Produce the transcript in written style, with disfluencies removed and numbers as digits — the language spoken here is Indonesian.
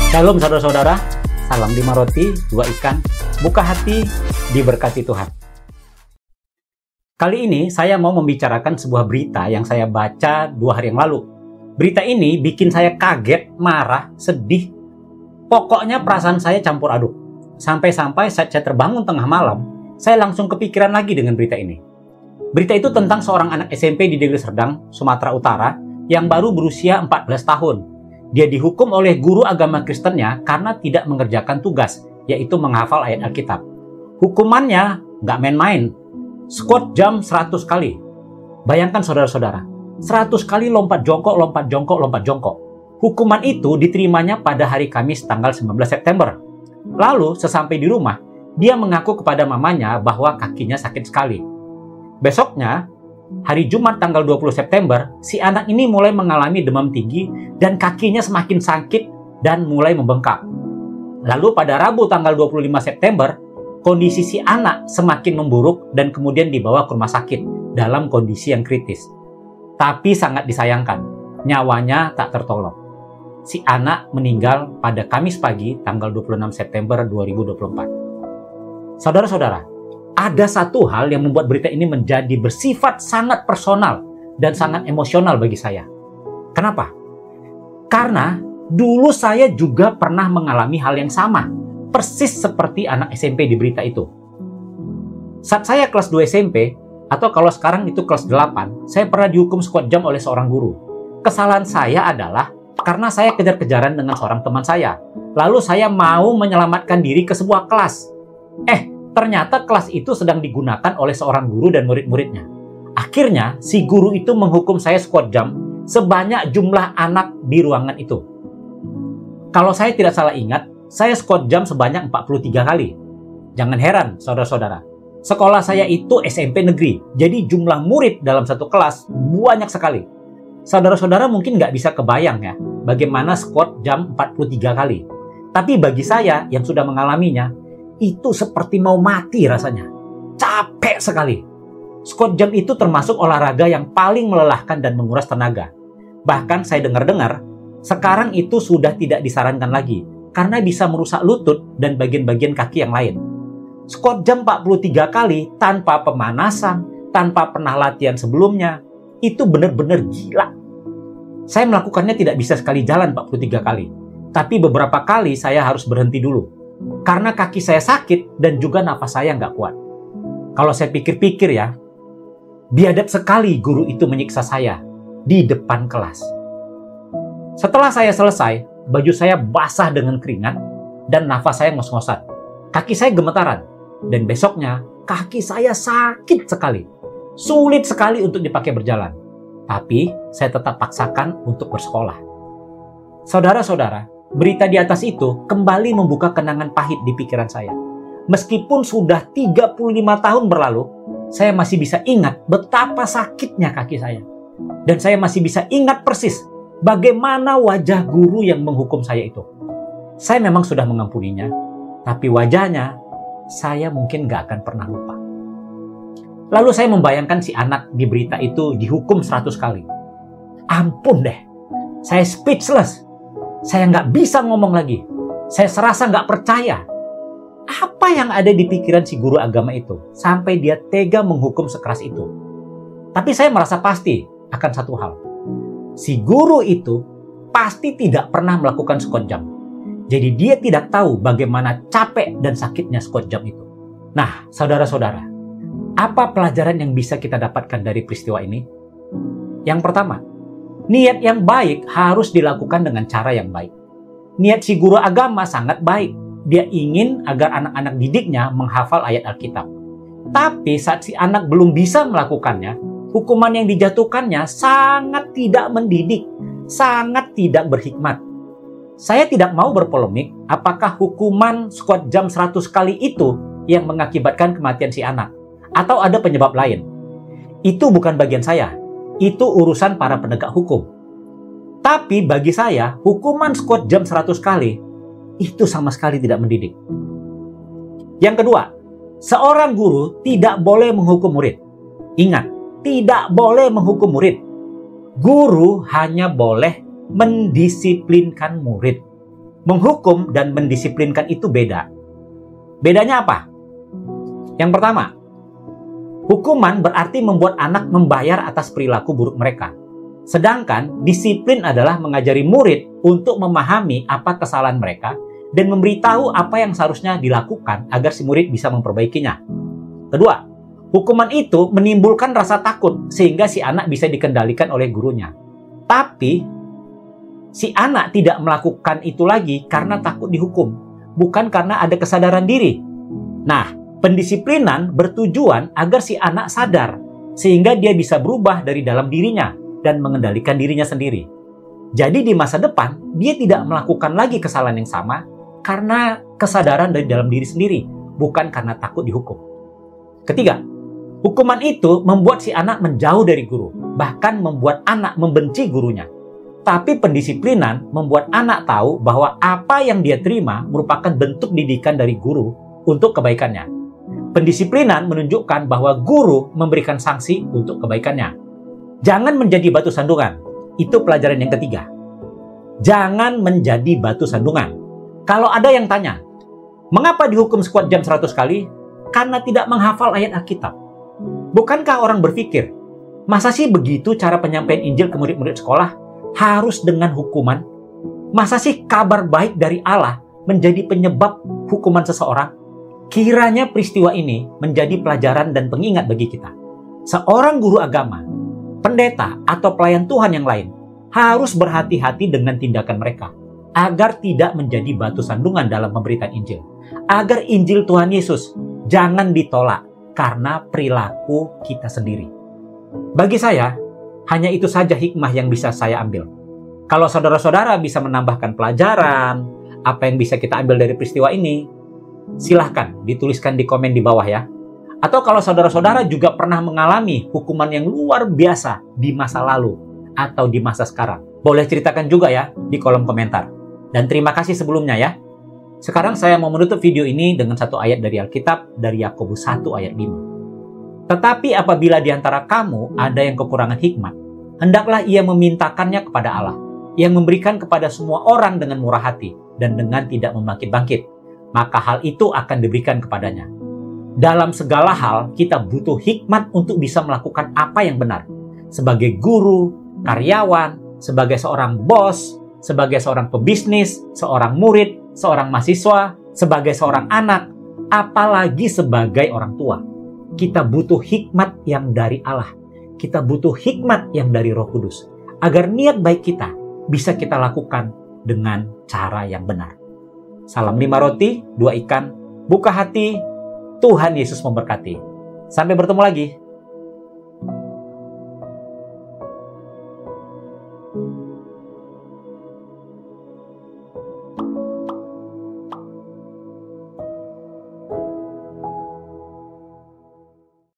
Shalom saudara-saudara, salam 5 roti, 2 ikan, buka hati, diberkati Tuhan. Kali ini saya mau membicarakan sebuah berita yang saya baca 2 hari yang lalu. Berita ini bikin saya kaget, marah, sedih. Pokoknya perasaan saya campur aduk. Sampai-sampai saat saya terbangun tengah malam, saya langsung kepikiran lagi dengan berita ini. Berita itu tentang seorang anak SMP di Deli Serdang, Sumatera Utara, yang baru berusia 14 tahun. Dia dihukum oleh guru agama Kristennya karena tidak mengerjakan tugas, yaitu menghafal ayat Alkitab. Hukumannya nggak main-main, squat jam 100 kali. Bayangkan saudara-saudara, 100 kali lompat jongkok, lompat jongkok, lompat jongkok. Hukuman itu diterimanya pada hari Kamis tanggal 19 September. Lalu sesampai di rumah, dia mengaku kepada mamanya bahwa kakinya sakit sekali. Besoknya, hari Jumat tanggal 20 September, si anak ini mulai mengalami demam tinggi dan kakinya semakin sakit dan mulai membengkak. Lalu pada Rabu tanggal 25 September, kondisi si anak semakin memburuk dan kemudian dibawa ke rumah sakit dalam kondisi yang kritis. Tapi sangat disayangkan, nyawanya tak tertolong. Si anak meninggal pada Kamis pagi tanggal 26 September 2024. Saudara-saudara, ada satu hal yang membuat berita ini menjadi bersifat sangat personal dan sangat emosional bagi saya. Kenapa? Karena dulu saya juga pernah mengalami hal yang sama, persis seperti anak SMP di berita itu. Saat saya kelas 2 SMP, atau kalau sekarang itu kelas 8, saya pernah dihukum squat jam oleh seorang guru. Kesalahan saya adalah karena saya kejar-kejaran dengan seorang teman saya. Lalu saya mau menyelamatkan diri ke sebuah kelas. Ternyata kelas itu sedang digunakan oleh seorang guru dan murid-muridnya. Akhirnya, si guru itu menghukum saya squat jam sebanyak jumlah anak di ruangan itu. Kalau saya tidak salah ingat, saya squat jam sebanyak 43 kali. Jangan heran, saudara-saudara. Sekolah saya itu SMP negeri, jadi jumlah murid dalam satu kelas banyak sekali. Saudara-saudara mungkin nggak bisa kebayang ya, bagaimana squat jam 43 kali. Tapi bagi saya yang sudah mengalaminya, itu seperti mau mati rasanya. Capek sekali. Squat jam itu termasuk olahraga yang paling melelahkan dan menguras tenaga. Bahkan saya dengar-dengar, sekarang itu sudah tidak disarankan lagi karena bisa merusak lutut dan bagian-bagian kaki yang lain. Squat jam 43 kali tanpa pemanasan, tanpa pernah latihan sebelumnya, itu benar-benar gila. Saya melakukannya tidak bisa sekali jalan 43 kali. Tapi beberapa kali saya harus berhenti dulu. Karena kaki saya sakit dan juga nafas saya nggak kuat. Kalau saya pikir-pikir ya, biadab sekali guru itu menyiksa saya di depan kelas. Setelah saya selesai, baju saya basah dengan keringat dan nafas saya ngos-ngosan. Kaki saya gemetaran dan besoknya kaki saya sakit sekali. Sulit sekali untuk dipakai berjalan. Tapi saya tetap paksakan untuk bersekolah. Saudara-saudara, berita di atas itu kembali membuka kenangan pahit di pikiran saya. Meskipun sudah 35 tahun berlalu, saya masih bisa ingat betapa sakitnya kaki saya. Dan saya masih bisa ingat persis bagaimana wajah guru yang menghukum saya itu. Saya memang sudah mengampuninya, tapi wajahnya saya mungkin gak akan pernah lupa. Lalu saya membayangkan si anak di berita itu dihukum 100 kali. Ampun deh, saya speechless. Saya nggak bisa ngomong lagi. Saya serasa nggak percaya. Apa yang ada di pikiran si guru agama itu sampai dia tega menghukum sekeras itu? Tapi saya merasa pasti akan satu hal. Si guru itu pasti tidak pernah melakukan squat jam. Jadi dia tidak tahu bagaimana capek dan sakitnya squat jam itu. Nah, saudara-saudara, apa pelajaran yang bisa kita dapatkan dari peristiwa ini? Yang pertama, niat yang baik harus dilakukan dengan cara yang baik. Niat si guru agama sangat baik. Dia ingin agar anak-anak didiknya menghafal ayat Alkitab. Tapi saat si anak belum bisa melakukannya, hukuman yang dijatuhkannya sangat tidak mendidik, sangat tidak berhikmat. Saya tidak mau berpolemik apakah hukuman squat jam 100 kali itu yang mengakibatkan kematian si anak, atau ada penyebab lain. Itu bukan bagian saya. Itu urusan para penegak hukum. Tapi bagi saya, hukuman squat jam 100 kali itu sama sekali tidak mendidik. Yang kedua, seorang guru tidak boleh menghukum murid. Ingat, tidak boleh menghukum murid. Guru hanya boleh mendisiplinkan murid. Menghukum dan mendisiplinkan itu beda. Bedanya apa? Yang pertama, hukuman berarti membuat anak membayar atas perilaku buruk mereka. Sedangkan disiplin adalah mengajari murid untuk memahami apa kesalahan mereka dan memberitahu apa yang seharusnya dilakukan agar si murid bisa memperbaikinya. Kedua, hukuman itu menimbulkan rasa takut sehingga si anak bisa dikendalikan oleh gurunya. Tapi si anak tidak melakukan itu lagi karena takut dihukum, bukan karena ada kesadaran diri. Nah, pendisiplinan bertujuan agar si anak sadar, sehingga dia bisa berubah dari dalam dirinya dan mengendalikan dirinya sendiri. Jadi di masa depan, dia tidak melakukan lagi kesalahan yang sama karena kesadaran dari dalam diri sendiri, bukan karena takut dihukum. Ketiga, hukuman itu membuat si anak menjauh dari guru, bahkan membuat anak membenci gurunya. Tapi pendisiplinan membuat anak tahu bahwa apa yang dia terima merupakan bentuk didikan dari guru untuk kebaikannya. Pendisiplinan menunjukkan bahwa guru memberikan sanksi untuk kebaikannya. Jangan menjadi batu sandungan. Itu pelajaran yang ketiga. Jangan menjadi batu sandungan. Kalau ada yang tanya, mengapa dihukum squat jam 100 kali? Karena tidak menghafal ayat Alkitab. Bukankah orang berpikir, masa sih begitu cara penyampaian Injil ke murid-murid sekolah? Harus dengan hukuman? Masa sih kabar baik dari Allah menjadi penyebab hukuman seseorang? Kiranya peristiwa ini menjadi pelajaran dan pengingat bagi kita. Seorang guru agama, pendeta, atau pelayan Tuhan yang lain harus berhati-hati dengan tindakan mereka agar tidak menjadi batu sandungan dalam pemberitaan Injil. Agar Injil Tuhan Yesus jangan ditolak karena perilaku kita sendiri. Bagi saya, hanya itu saja hikmah yang bisa saya ambil. Kalau saudara-saudara bisa menambahkan pelajaran, apa yang bisa kita ambil dari peristiwa ini, silahkan dituliskan di komen di bawah ya. Atau kalau saudara-saudara juga pernah mengalami hukuman yang luar biasa di masa lalu atau di masa sekarang, boleh ceritakan juga ya di kolom komentar. Dan terima kasih sebelumnya ya. Sekarang saya mau menutup video ini dengan satu ayat dari Alkitab dari Yakobus 1 ayat 5. Tetapi apabila di antara kamu ada yang kekurangan hikmat, hendaklah ia memintakannya kepada Allah, yang memberikan kepada semua orang dengan murah hati dan dengan tidak membangkit-bangkit. Maka hal itu akan diberikan kepadanya. Dalam segala hal, kita butuh hikmat untuk bisa melakukan apa yang benar. Sebagai guru, karyawan, sebagai seorang bos, sebagai seorang pebisnis, seorang murid, seorang mahasiswa, sebagai seorang anak, apalagi sebagai orang tua. Kita butuh hikmat yang dari Allah. Kita butuh hikmat yang dari Roh Kudus. Agar niat baik kita bisa kita lakukan dengan cara yang benar. Salam 5 roti, 2 ikan. Buka hati, Tuhan Yesus memberkati. Sampai bertemu lagi.